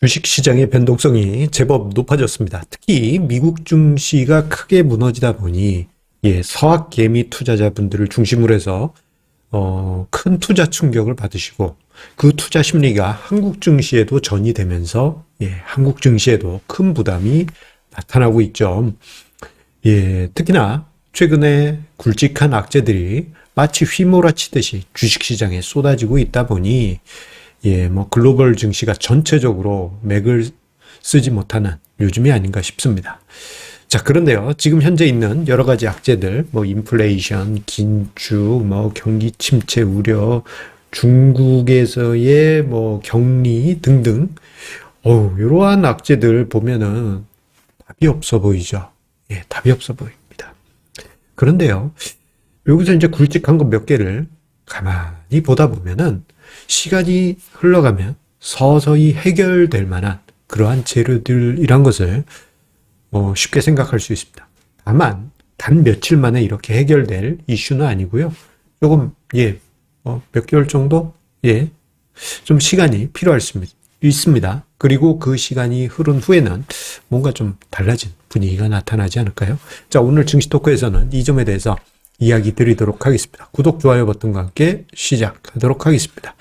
주식시장의 변동성이 제법 높아졌습니다. 특히 미국 증시가 크게 무너지다 보니 서학개미 투자자분들을 중심으로 해서 큰 투자 충격을 받으시고 그 투자 심리가 한국 증시에도 전이되면서 한국 증시에도 큰 부담이 나타나고 있죠. 특히나 최근에 굵직한 악재들이 마치 휘몰아치듯이 주식시장에 쏟아지고 있다 보니 글로벌 증시가 전체적으로 맥을 쓰지 못하는 요즘이 아닌가 싶습니다. 자, 그런데요, 지금 현재 있는 여러 가지 악재들, 인플레이션, 긴축, 경기 침체 우려, 중국에서의 격리 등등, 이러한 악재들 보면은 답이 없어 보이죠. 답이 없어 보입니다. 그런데요, 여기서 이제 굵직한 것 몇 개를 가만히 보다 보면은 시간이 흘러가면 서서히 해결될 만한 그러한 재료들이란 것을 쉽게 생각할 수 있습니다. 다만 단 며칠 만에 이렇게 해결될 이슈는 아니고요. 조금 몇 개월 정도 좀 시간이 필요할 수 있습니다. 그리고 그 시간이 흐른 후에는 뭔가 좀 달라진 분위기가 나타나지 않을까요? 자, 오늘 증시 토크에서는 이 점에 대해서 이야기 드리도록 하겠습니다. 구독, 좋아요 버튼과 함께 시작하도록 하겠습니다.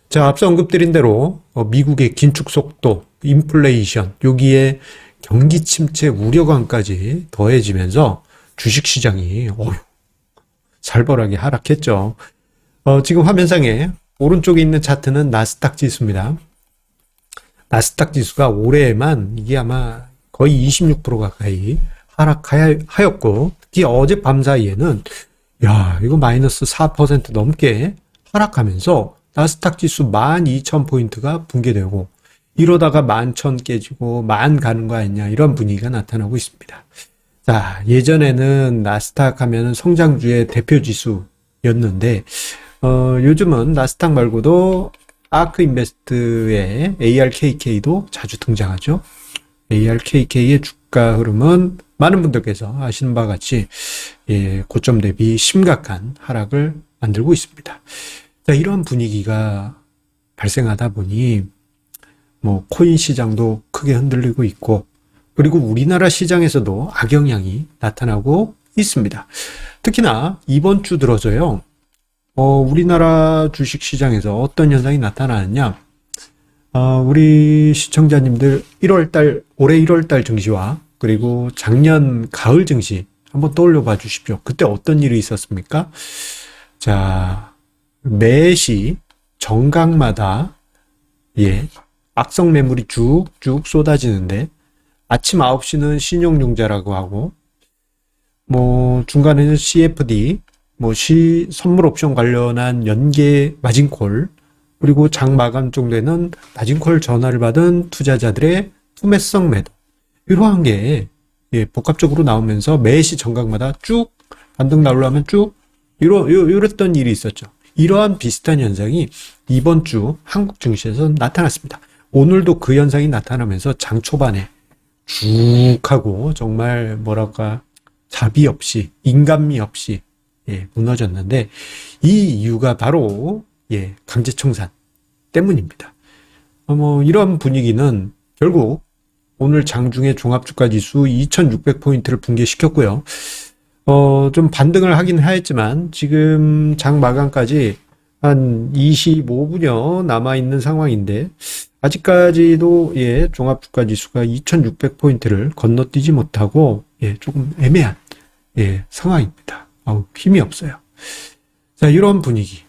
자, 앞서 언급드린 대로 미국의 긴축 속도, 인플레이션, 여기에 경기 침체 우려감까지 더해지면서 주식시장이 살벌하게 하락했죠. 지금 화면상에 오른쪽에 있는 차트는 나스닥 지수입니다. 나스닥 지수가 올해에만 이게 아마 거의 26% 가까이 하락하였고, 특히 어젯밤 사이에는 이거 마이너스 4% 넘게 하락하면서 나스닥 지수 12,000포인트가 붕괴되고, 이러다가 11,000 깨지고 10,000 가는 거 아니냐, 이런 분위기가 나타나고 있습니다. 자, 예전에는 나스닥 하면은 성장주의 대표 지수였는데 요즘은 나스닥 말고도 아크 인베스트의 ARKK도 자주 등장하죠. ARKK의 주가 흐름은 많은 분들께서 아시는 바와 같이 고점 대비 심각한 하락을 만들고 있습니다. 자, 이런 분위기가 발생하다 보니 코인 시장도 크게 흔들리고 있고, 그리고 우리나라 시장에서도 악영향이 나타나고 있습니다. 특히나 이번 주 들어서요, 우리나라 주식 시장에서 어떤 현상이 나타나느냐, 우리 시청자님들 올해 1월달 증시와 그리고 작년 가을 증시 한번 떠올려 봐 주십시오. 그때 어떤 일이 있었습니까? 자, 매시 정각마다 악성 매물이 쭉쭉 쏟아지는데, 아침 9시는 신용융자라고 하고, 중간에는 CFD, 선물 옵션 관련한 연계 마진콜, 그리고 장 마감 정도에는 마진콜 전화를 받은 투자자들의 투매성 매도, 이러한 게 복합적으로 나오면서 매시 정각마다 쭉 반등 나오려면 쭉 이랬던 일이 있었죠. 이러한 비슷한 현상이 이번 주 한국 증시에서 나타났습니다. 오늘도 그 현상이 나타나면서 장 초반에 쭉 하고 정말 자비 없이, 인간미 없이 무너졌는데, 이 이유가 바로 강제청산 때문입니다. 이런 분위기는 결국 오늘 장중에 종합주가지수 2600포인트를 붕괴시켰고요. 좀 반등을 하긴 하였지만 지금 장 마감까지 한 25분여 남아있는 상황인데, 아직까지도 종합주가지수가 2600포인트를 건너뛰지 못하고 조금 애매한 상황입니다. 힘이 없어요. 자, 이런 분위기,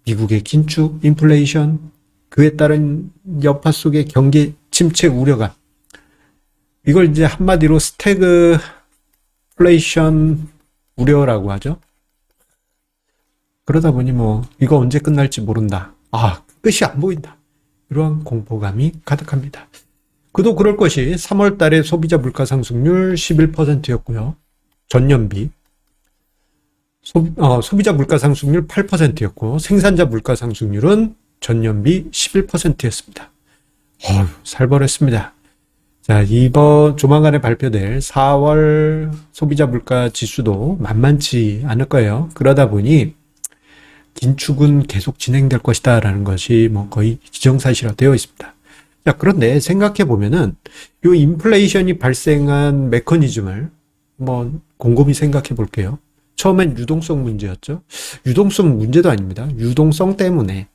미국의 긴축, 인플레이션, 그에 따른 여파 속의 경기 침체 우려감, 이걸 이제 한마디로 스태그플레이션 우려라고 하죠. 그러다 보니 이거 언제 끝날지 모른다. 끝이 안 보인다. 이러한 공포감이 가득합니다. 그도 그럴 것이 3월 달에 소비자 물가 상승률 11%였고요. 전년비. 소비자 물가 상승률 8%였고, 생산자 물가 상승률은 전년비 11%였습니다. 살벌했습니다. 자, 이번 조만간에 발표될 4월 소비자 물가 지수도 만만치 않을 거예요. 그러다 보니 긴축은 계속 진행될 것이다 라는 것이 거의 기정사실화 되어 있습니다. 자, 그런데 생각해 보면은 요 인플레이션이 발생한 메커니즘을 한번 곰곰이 생각해 볼게요. 처음엔 유동성 문제였죠. 유동성 문제도 아닙니다. 유동성 때문에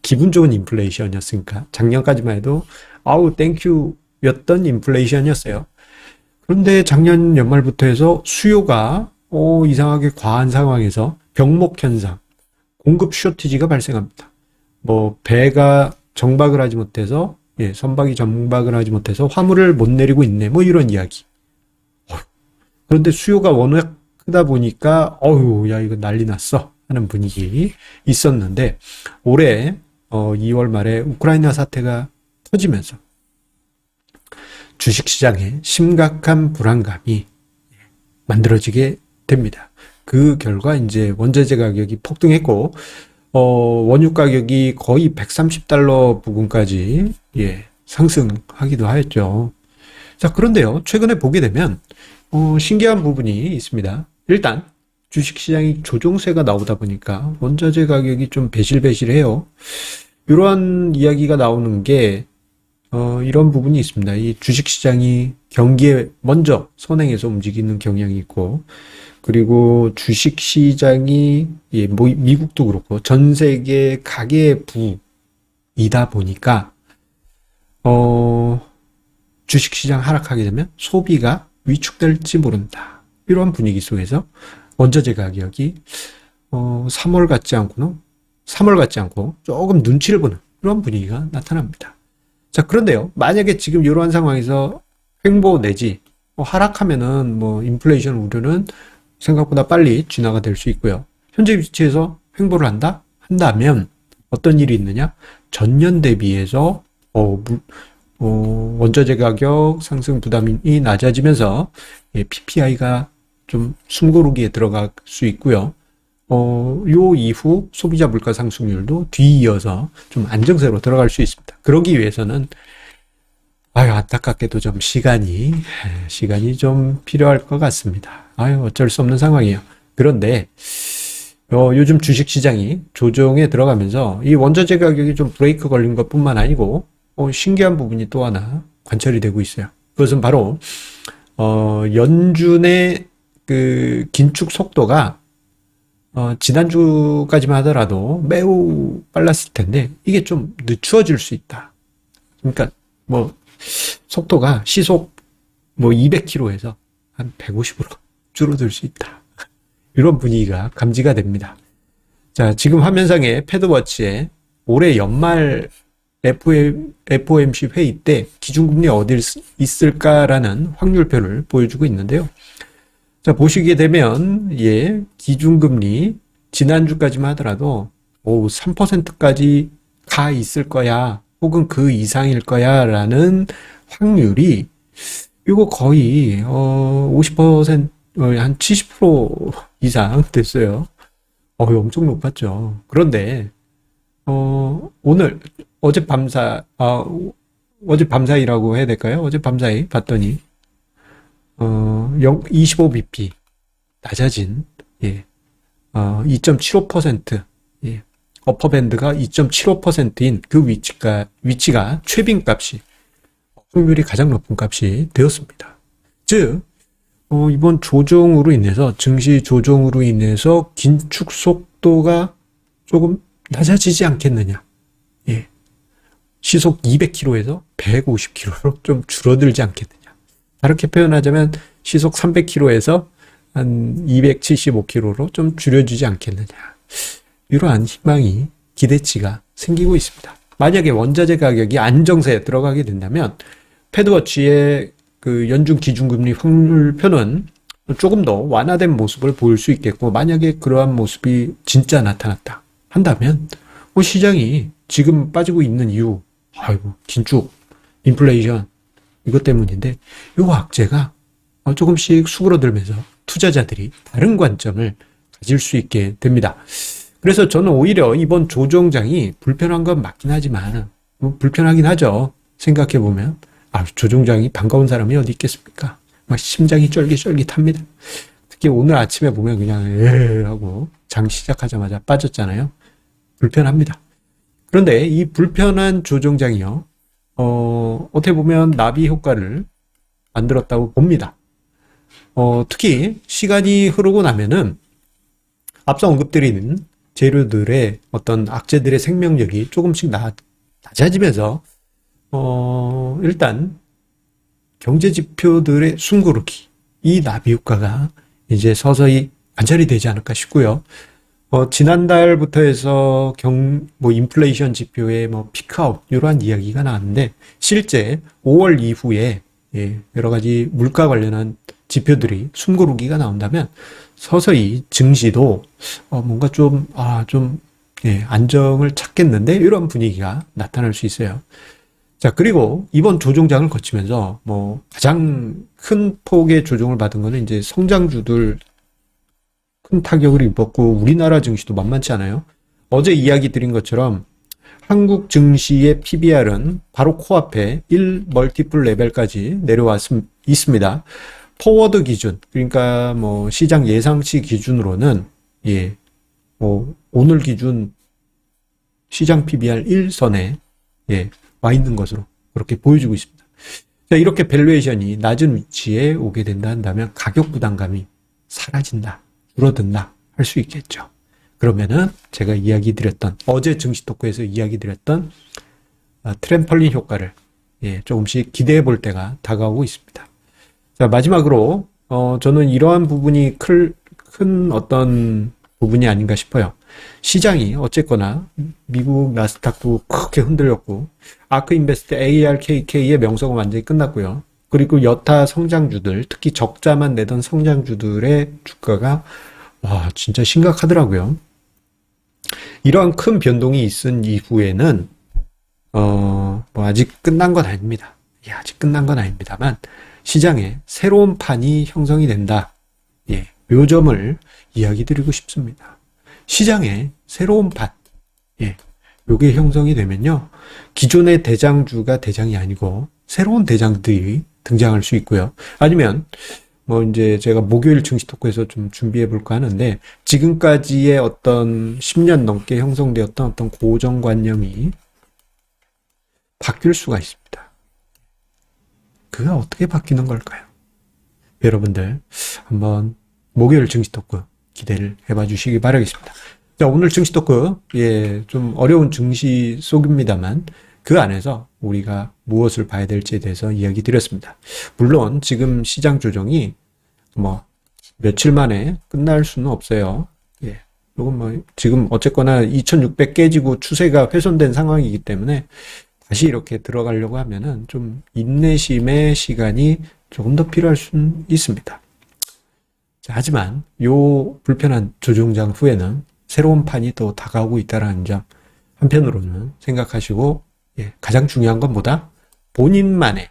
기분 좋은 인플레이션이었으니까 작년까지만 해도 아우 땡큐였던 인플레이션이었어요. 그런데 작년 연말부터 해서 수요가 이상하게 과한 상황에서 병목 현상, 공급 쇼티지가 발생합니다. 뭐 배가 정박을 하지 못해서 선박이 정박을 하지 못해서 화물을 못 내리고 있네. 뭐 이런 이야기. 그런데 수요가 워낙 크다 보니까 어휴 야 이거 난리 났어 하는 분위기 있었는데 올해 2월 말에 우크라이나 사태가 터지면서 주식시장에 심각한 불안감이 만들어지게 됩니다. 그 결과 이제 원자재 가격이 폭등했고 원유 가격이 거의 130달러 부근까지 상승하기도 하였죠. 자, 그런데요. 최근에 보게 되면 신기한 부분이 있습니다. 일단 주식시장이 조종세가 나오다 보니까 원자재 가격이 좀 배실배실해요. 이러한 이야기가 나오는 게 이런 부분이 있습니다. 이 주식시장이 경기에 먼저 선행해서 움직이는 경향이 있고, 그리고 주식시장이 뭐 미국도 그렇고 전 세계 가계부이다 보니까 주식시장 하락하게 되면 소비가 위축될지 모른다. 이런 분위기 속에서 원자재 가격이 3월 같지 않고 조금 눈치를 보는 그런 분위기가 나타납니다. 자, 그런데요. 만약에 지금 이러한 상황에서 횡보 내지 하락하면은 뭐 인플레이션 우려는 생각보다 빨리 진화가 될 수 있고요. 현재 위치에서 횡보를 한다면 어떤 일이 있느냐? 전년 대비해서 원자재 가격 상승 부담이 낮아지면서 PPI가 좀 숨고르기에 들어갈 수 있고요. 요 이후 소비자 물가 상승률도 뒤이어서 좀 안정세로 들어갈 수 있습니다. 그러기 위해서는 안타깝게도 좀 시간이 좀 필요할 것 같습니다. 어쩔 수 없는 상황이에요. 그런데 요즘 주식 시장이 조정에 들어가면서 이 원자재 가격이 좀 브레이크 걸린 것뿐만 아니고 신기한 부분이 또 하나 관철이 되고 있어요. 그것은 바로 연준의 그 긴축 속도가 지난주까지만 하더라도 매우 빨랐을 텐데 이게 좀 늦추어질 수 있다. 그러니까 뭐 속도가 시속 뭐 200km에서 한 150으로 줄어들 수 있다. 이런 분위기가 감지가 됩니다. 자, 지금 화면상에 패드워치에 올해 연말 FOMC 회의 때 기준금리 어디 있을까라는 확률표를 보여주고 있는데요. 자, 보시게 되면 기준금리 지난주까지만 하더라도 3%까지 가 있을 거야 혹은 그 이상일 거야 라는 확률이 이거 거의 50% 한 70% 이상 됐어요. 엄청 높았죠. 그런데 어젯밤사이라고 해야 될까요? 어젯밤사이 봤더니 25bp 낮아진 2.75% 어퍼밴드가 2.75%인 그 위치가 최빈값이 확률이 가장 높은 값이 되었습니다. 즉 이번 조정으로 인해서 증시 조정으로 인해서 긴축 속도가 조금 낮아지지 않겠느냐. 시속 200km에서 150km로 좀 줄어들지 않겠느냐. 다르게 표현하자면 시속 300km에서 한 275km로 좀 줄여주지 않겠느냐. 이러한 희망이 기대치가 생기고 있습니다. 만약에 원자재 가격이 안정세에 들어가게 된다면 패드워치의 그 연준 기준금리 확률표는 조금 더 완화된 모습을 보일 수 있겠고, 만약에 그러한 모습이 진짜 나타났다 한다면 시장이 지금 빠지고 있는 이유, 긴축, 인플레이션 이것 때문인데 이 악재가 조금씩 수그러들면서 투자자들이 다른 관점을 가질 수 있게 됩니다. 그래서 저는 오히려 이번 조정장이 불편한 건 맞긴 하지만 불편하긴 하죠. 생각해보면 조정장이 반가운 사람이 어디 있겠습니까? 막 심장이 쫄깃쫄깃합니다. 특히 오늘 아침에 보면 그냥 하고 장 시작하자마자 빠졌잖아요. 불편합니다. 그런데 이 불편한 조정장이요, 어떻게 보면 나비 효과를 만들었다고 봅니다. 특히 시간이 흐르고 나면은 앞서 언급드린 재료들의 어떤 악재들의 생명력이 조금씩 낮아지면서 일단 경제 지표들의 숨고르기, 이 나비 효과가 이제 서서히 관찰이 되지 않을까 싶고요. 지난달부터 해서 인플레이션 지표의 피크아웃, 이러한 이야기가 나왔는데, 실제 5월 이후에, 여러 가지 물가 관련한 지표들이 숨고르기가 나온다면, 서서히 증시도, 뭔가 안정을 찾겠는데, 이런 분위기가 나타날 수 있어요. 자, 그리고 이번 조종장을 거치면서, 가장 큰 폭의 조종을 받은 거는 이제 성장주들 큰 타격을 입었고, 우리나라 증시도 만만치 않아요. 어제 이야기 드린 것처럼 한국 증시의 PBR은 바로 코앞에 1 멀티플 레벨까지 내려와 있습니다. 포워드 기준, 그러니까 시장 예상치 기준으로는 오늘 기준 시장 PBR 1선에 와 있는 것으로 그렇게 보여주고 있습니다. 자, 이렇게 밸류에이션이 낮은 위치에 오게 된다 한다면 가격 부담감이 사라진다, 줄어든다 할 수 있겠죠. 그러면은 제가 이야기 드렸던, 어제 증시 토크에서 이야기 드렸던 트램펄린 효과를 조금씩 기대해 볼 때가 다가오고 있습니다. 자, 마지막으로 저는 이러한 부분이 큰 어떤 부분이 아닌가 싶어요. 시장이 어쨌거나 미국 나스닥도 크게 흔들렸고, 아크 인베스트 ARKK의 명성은 완전히 끝났고요. 그리고 여타 성장주들, 특히 적자만 내던 성장주들의 주가가 진짜 심각하더라고요. 이러한 큰 변동이 있은 이후에는 아직 끝난 건 아닙니다. 아직 끝난 건 아닙니다만 시장에 새로운 판이 형성이 된다. 요 점을 이야기 드리고 싶습니다. 시장에 새로운 판, 요게 형성이 되면요, 기존의 대장주가 대장이 아니고 새로운 대장들이 등장할 수 있고요. 아니면 이제 제가 목요일 증시 토크에서 좀 준비해 볼까 하는데, 지금까지의 어떤 10년 넘게 형성되었던 어떤 고정관념이 바뀔 수가 있습니다. 그가 어떻게 바뀌는 걸까요? 여러분들 한번 목요일 증시 토크 기대를 해봐 주시기 바라겠습니다. 자, 오늘 증시 토크, 좀 어려운 증시 속입니다만 그 안에서 우리가 무엇을 봐야 될지에 대해서 이야기 드렸습니다. 물론 지금 시장 조정이 며칠 만에 끝날 수는 없어요. 이건 지금 어쨌거나 2600 깨지고 추세가 훼손된 상황이기 때문에 다시 이렇게 들어가려고 하면은 좀 인내심의 시간이 조금 더 필요할 수는 있습니다. 자, 하지만 요 불편한 조정장 후에는 새로운 판이 또 다가오고 있다는 점 한편으로는 생각하시고, 가장 중요한 건 뭐다? 본인만의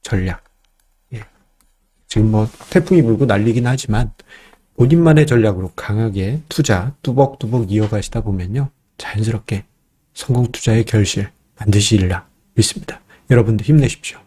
전략. 지금 태풍이 불고 난리긴 하지만 본인만의 전략으로 강하게 투자 뚜벅뚜벅 이어가시다 보면요, 자연스럽게 성공 투자의 결실 반드시 일라 믿습니다. 여러분들 힘내십시오.